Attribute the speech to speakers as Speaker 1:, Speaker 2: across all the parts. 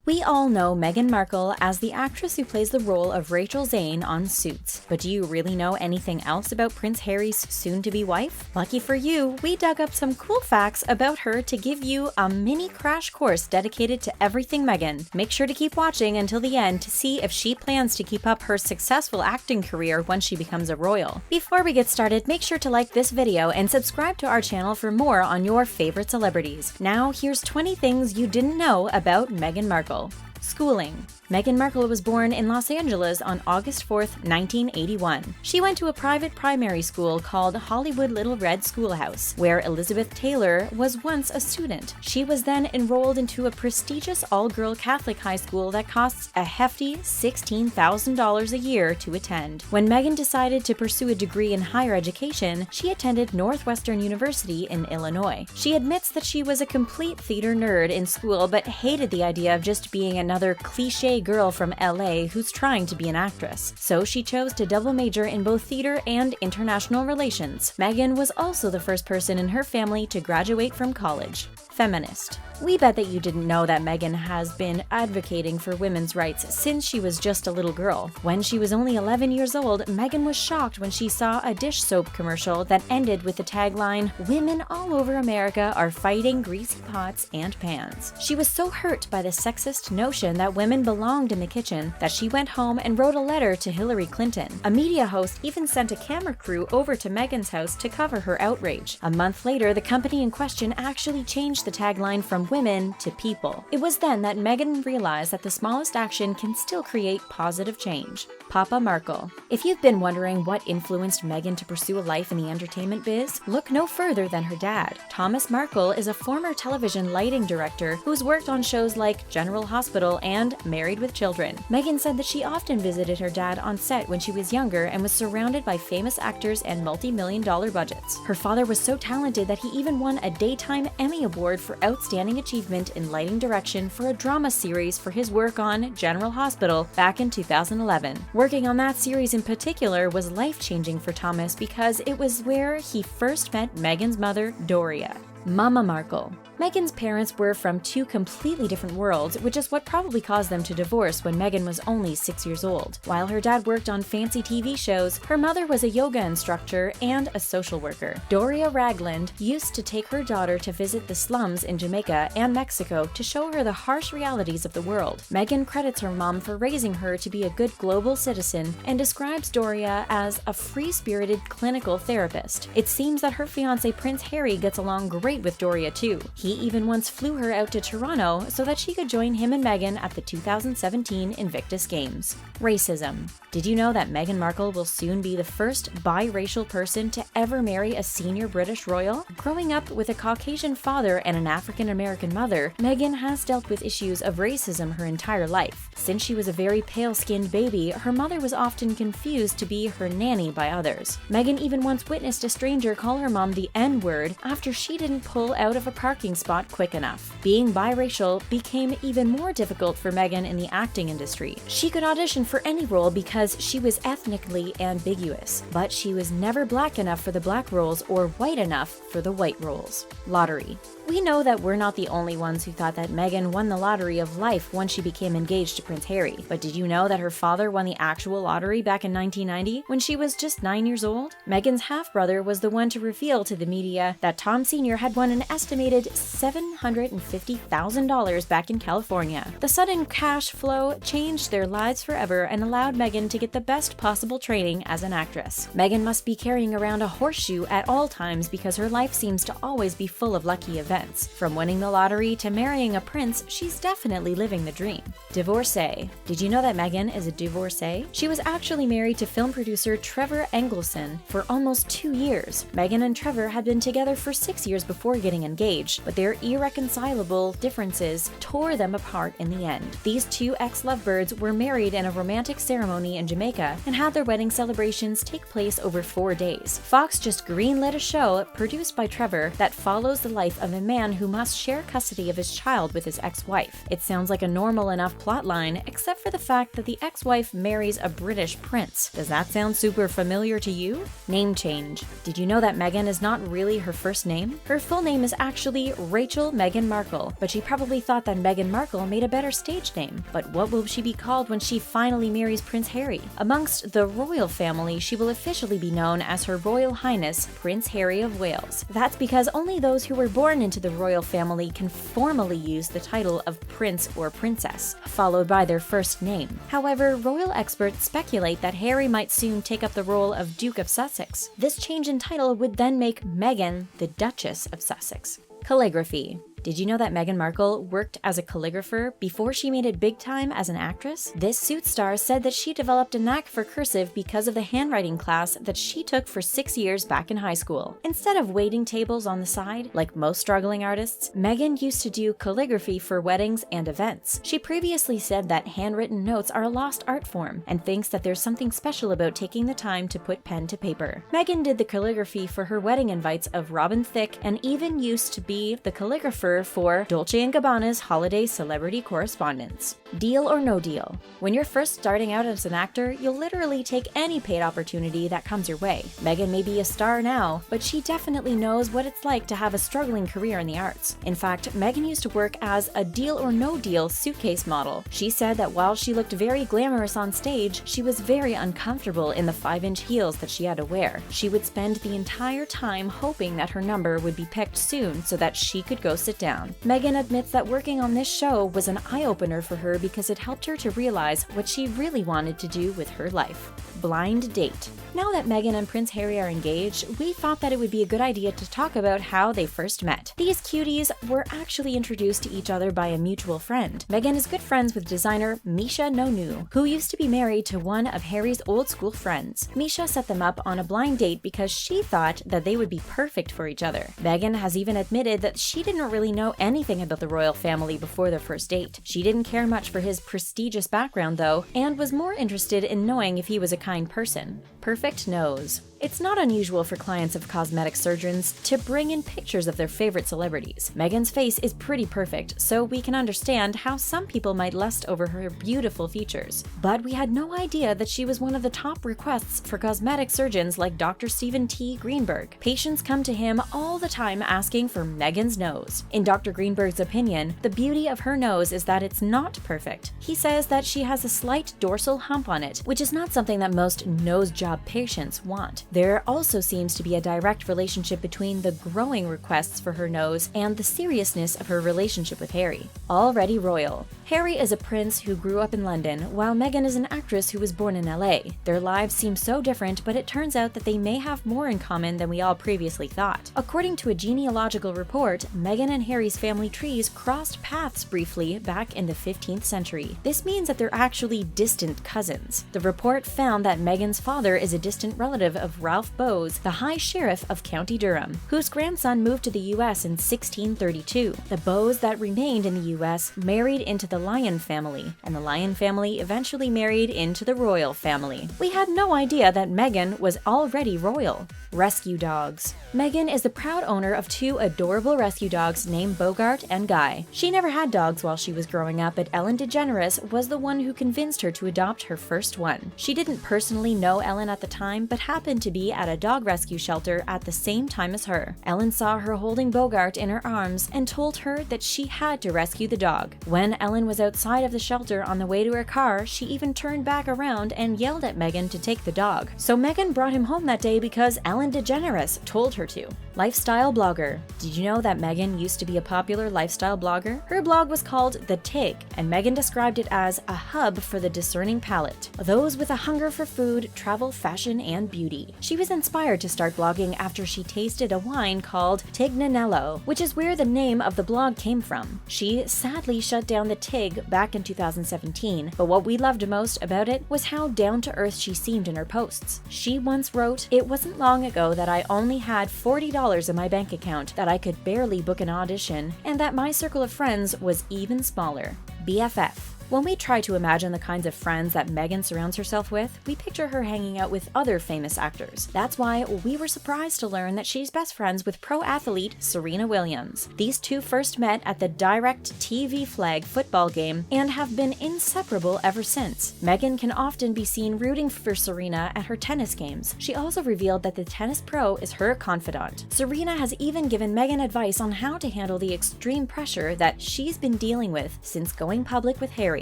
Speaker 1: We all know Meghan Markle as the actress who plays the role of Rachel Zane on Suits. But do you really know anything else about Prince Harry's soon-to-be wife? Lucky for you, we dug up some cool facts about her to give you a mini crash course dedicated to everything Meghan. Make sure to keep watching until the end to see if she plans to keep up her successful acting career once she becomes a royal. Before we get started, make sure to like this video and subscribe to our channel for more on your favorite celebrities. Now, here's 20 things you didn't know about Meghan Markle. Schooling. Meghan Markle was born in Los Angeles on August 4, 1981. She went to a private primary school called Hollywood Little Red Schoolhouse, where Elizabeth Taylor was once a student. She was then enrolled into a prestigious all-girl Catholic high school that costs a hefty $16,000 a year to attend. When Meghan decided to pursue a degree in higher education, she attended Northwestern University in Illinois. She admits that she was a complete theater nerd in school but hated the idea of just being another cliché girl from LA who's trying to be an actress. So she chose to double major in both theater and international relations. Meghan was also the first person in her family to graduate from college. Feminist. We bet that you didn't know that Meghan has been advocating for women's rights since she was just a little girl. When she was only 11 years old, Meghan was shocked when she saw a dish soap commercial that ended with the tagline, "Women all over America are fighting greasy pots and pans." She was so hurt by the sexist notion that women belonged in the kitchen that she went home and wrote a letter to Hillary Clinton. A media host even sent a camera crew over to Meghan's house to cover her outrage. A month later, the company in question actually changed the tagline from women to people. It was then that Meghan realized that the smallest action can still create positive change. Papa Markle. If you've been wondering what influenced Meghan to pursue a life in the entertainment biz, look no further than her dad. Thomas Markle is a former television lighting director who's worked on shows like General Hospital and Married with Children. Meghan said that she often visited her dad on set when she was younger and was surrounded by famous actors and multi-million-dollar budgets. Her father was so talented that he even won a Daytime Emmy Award for Outstanding Achievement in Lighting Direction for a drama series for his work on General Hospital back in 2011. Working on that series in particular was life-changing for Thomas because it was where he first met Meghan's mother, Doria. Mama Markle. Meghan's parents were from two completely different worlds, which is what probably caused them to divorce when Meghan was only 6 years old. While her dad worked on fancy TV shows, her mother was a yoga instructor and a social worker. Doria Ragland used to take her daughter to visit the slums in Jamaica and Mexico to show her the harsh realities of the world. Meghan credits her mom for raising her to be a good global citizen and describes Doria as a free-spirited clinical therapist. It seems that her fiancé Prince Harry gets along great with Doria too. He even once flew her out to Toronto so that she could join him and Meghan at the 2017 Invictus Games. Racism. Did you know that Meghan Markle will soon be the first biracial person to ever marry a senior British royal? Growing up with a Caucasian father and an African-American mother, Meghan has dealt with issues of racism her entire life. Since she was a very pale-skinned baby, her mother was often confused to be her nanny by others. Meghan even once witnessed a stranger call her mom the N-word after she didn't pull out of a parking spot quick enough. Being biracial became even more difficult for Meghan in the acting industry. She could audition for any role because she was ethnically ambiguous, but she was never black enough for the black roles or white enough for the white roles. Lottery. We know that we're not the only ones who thought that Meghan won the lottery of life once she became engaged to Prince Harry. But did you know that her father won the actual lottery back in 1990 when she was just 9 years old? Meghan's half-brother was the one to reveal to the media that Tom Sr. had won an estimated $750,000 back in California. The sudden cash flow changed their lives forever and allowed Meghan to get the best possible training as an actress. Meghan must be carrying around a horseshoe at all times because her life seems to always be full of lucky events. From winning the lottery to marrying a prince, she's definitely living the dream. Divorcee. Did you know that Meghan is a divorcee? She was actually married to film producer Trevor Engelson for almost 2 years. Meghan and Trevor had been together for 6 years before getting engaged, but their irreconcilable differences tore them apart in the end. These two ex-lovebirds were married in a romantic ceremony in Jamaica and had their wedding celebrations take place over 4 days. Fox just greenlit a show produced by Trevor that follows the life of a man who must share custody of his child with his ex-wife. It sounds like a normal enough plotline, except for the fact that the ex-wife marries a British prince. Does that sound super familiar to you? Name change. Did you know that Meghan is not really her first name? Her full name is actually Rachel Meghan Markle, but she probably thought that Meghan Markle made a better stage name. But what will she be called when she finally marries Prince Harry? Amongst the royal family, she will officially be known as Her Royal Highness Prince Harry of Wales. That's because only those who were born into the royal family can formally use the title of prince or princess, followed by their first name. However, royal experts speculate that Harry might soon take up the role of Duke of Sussex. This change in title would then make Meghan the Duchess of Sussex. Calligraphy. Did you know that Meghan Markle worked as a calligrapher before she made it big time as an actress? This Suits star said that she developed a knack for cursive because of the handwriting class that she took for 6 years back in high school. Instead of waiting tables on the side, like most struggling artists, Meghan used to do calligraphy for weddings and events. She previously said that handwritten notes are a lost art form and thinks that there's something special about taking the time to put pen to paper. Meghan did the calligraphy for her wedding invites of Robin Thicke and even used to be the calligrapher for Dolce & Gabbana's holiday celebrity correspondence. Deal or no deal? When you're first starting out as an actor, you'll literally take any paid opportunity that comes your way. Meghan may be a star now, but she definitely knows what it's like to have a struggling career in the arts. In fact, Meghan used to work as a deal or no deal suitcase model. She said that while she looked very glamorous on stage, she was very uncomfortable in the 5-inch heels that she had to wear. She would spend the entire time hoping that her number would be picked soon so that she could go sit down. Meghan admits that working on this show was an eye-opener for her because it helped her to realize what she really wanted to do with her life. Blind date. Now that Meghan and Prince Harry are engaged, we thought that it would be a good idea to talk about how they first met. These cuties were actually introduced to each other by a mutual friend. Meghan is good friends with designer Misha Nonu, who used to be married to one of Harry's old school friends. Misha set them up on a blind date because she thought that they would be perfect for each other. Meghan has even admitted that she didn't really know anything about the royal family before their first date. She didn't care much for his prestigious background though, and was more interested in knowing if he was a kind person. Perfect nose. It's not unusual for clients of cosmetic surgeons to bring in pictures of their favorite celebrities. Meghan's face is pretty perfect, so we can understand how some people might lust over her beautiful features. But we had no idea that she was one of the top requests for cosmetic surgeons like Dr. Stephen T. Greenberg. Patients come to him all the time asking for Meghan's nose. In Dr. Greenberg's opinion, the beauty of her nose is that it's not perfect. He says that she has a slight dorsal hump on it, which is not something that most nose job patients want. There also seems to be a direct relationship between the growing requests for her nose and the seriousness of her relationship with Harry. Already royal. Harry is a prince who grew up in London, while Meghan is an actress who was born in LA. Their lives seem so different, but it turns out that they may have more in common than we all previously thought. According to a genealogical report, Meghan and Harry's family trees crossed paths briefly back in the 15th century. This means that they're actually distant cousins. The report found that Meghan's father is a distant relative of Ralph Bowes, the High Sheriff of County Durham, whose grandson moved to the US in 1632. The Bowes that remained in the US married into the Lyon family, and the Lyon family eventually married into the royal family. We had no idea that Meghan was already royal. Rescue dogs. Meghan is the proud owner of 2 adorable rescue dogs named Bogart and Guy. She never had dogs while she was growing up, but Ellen DeGeneres was the one who convinced her to adopt her first one. She didn't personally know Ellen at the time, but happened to be at a dog rescue shelter at the same time as her. Ellen saw her holding Bogart in her arms and told her that she had to rescue the dog. When Ellen was outside of the shelter on the way to her car, she even turned back around and yelled at Meghan to take the dog. So Meghan brought him home that day because Ellen DeGeneres told her to. Lifestyle blogger. Did you know that Meghan used to be a popular lifestyle blogger? Her blog was called The Tig, and Meghan described it as a hub for the discerning palate. Those with a hunger for food, travel, fashion, and beauty. She was inspired to start blogging after she tasted a wine called Tignanello, which is where the name of the blog came from. She sadly shut down the Tig back in 2017, but what we loved most about it was how down-to-earth she seemed in her posts. She once wrote, "It wasn't long ago that I only had $40 in my bank account, that I could barely book an audition, and that my circle of friends was even smaller." BFF. When we try to imagine the kinds of friends that Meghan surrounds herself with, we picture her hanging out with other famous actors. That's why we were surprised to learn that she's best friends with pro athlete Serena Williams. These two first met at the Direct TV flag football game and have been inseparable ever since. Meghan can often be seen rooting for Serena at her tennis games. She also revealed that the tennis pro is her confidant. Serena has even given Meghan advice on how to handle the extreme pressure that she's been dealing with since going public with Harry.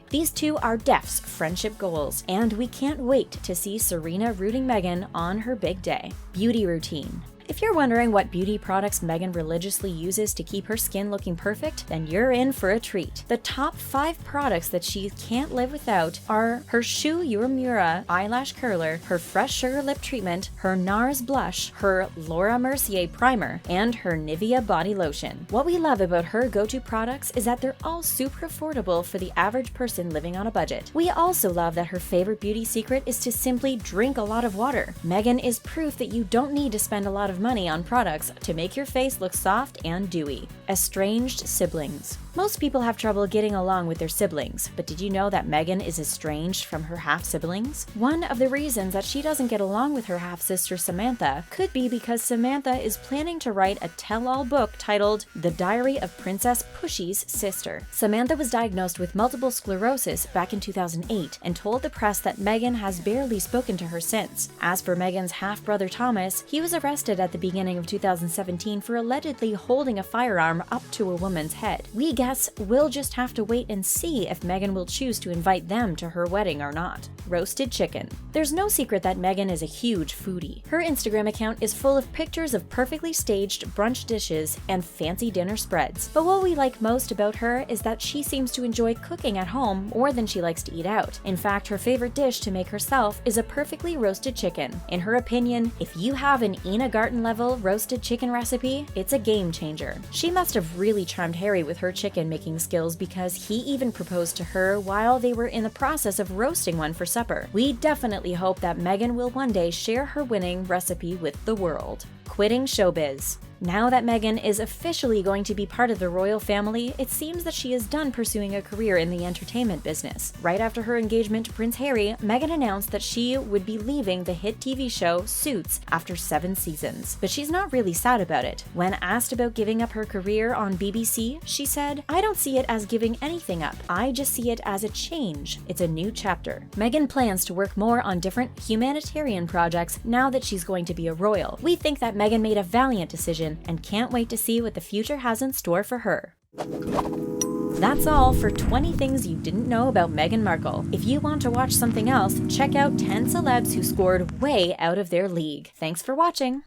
Speaker 1: These two are DEF's friendship goals, and we can't wait to see Serena rooting Meghan on her big day. Beauty routine. If you're wondering what beauty products Meghan religiously uses to keep her skin looking perfect, then you're in for a treat. The top 5 products that she can't live without are her Shu Uemura eyelash curler, her Fresh Sugar lip treatment, her NARS blush, her Laura Mercier primer, and her Nivea body lotion. What we love about her go-to products is that they're all super affordable for the average person living on a budget. We also love that her favorite beauty secret is to simply drink a lot of water. Meghan is proof that you don't need to spend a lot of money on products to make your face look soft and dewy. Estranged siblings. Most people have trouble getting along with their siblings, but did you know that Meghan is estranged from her half-siblings? One of the reasons that she doesn't get along with her half-sister Samantha could be because Samantha is planning to write a tell-all book titled The Diary of Princess Pushy's Sister. Samantha was diagnosed with multiple sclerosis back in 2008 and told the press that Meghan has barely spoken to her since. As for Meghan's half-brother Thomas, he was arrested at the beginning of 2017 for allegedly holding a firearm up to a woman's head. We guess we'll just have to wait and see if Meghan will choose to invite them to her wedding or not. Roasted chicken. There's no secret that Meghan is a huge foodie. Her Instagram account is full of pictures of perfectly staged brunch dishes and fancy dinner spreads. But what we like most about her is that she seems to enjoy cooking at home more than she likes to eat out. In fact, her favorite dish to make herself is a perfectly roasted chicken. In her opinion, if you have an Ina Garten level roasted chicken recipe, it's a game changer. She must have really charmed Harry with her chicken making skills because he even proposed to her while they were in the process of roasting one for supper. We definitely hope that Meghan will one day share her winning recipe with the world. Quitting showbiz. Now that Meghan is officially going to be part of the royal family, it seems that she is done pursuing a career in the entertainment business. Right after her engagement to Prince Harry, Meghan announced that she would be leaving the hit TV show Suits after 7 seasons. But she's not really sad about it. When asked about giving up her career on BBC, she said, "I don't see it as giving anything up. I just see it as a change. It's a new chapter." Meghan plans to work more on different humanitarian projects now that she's going to be a royal. We think that Meghan made a valiant decision and can't wait to see what the future has in store for her. That's all for 20 things you didn't know about Meghan Markle. If you want to watch something else, check out 10 celebs who scored way out of their league. Thanks for watching!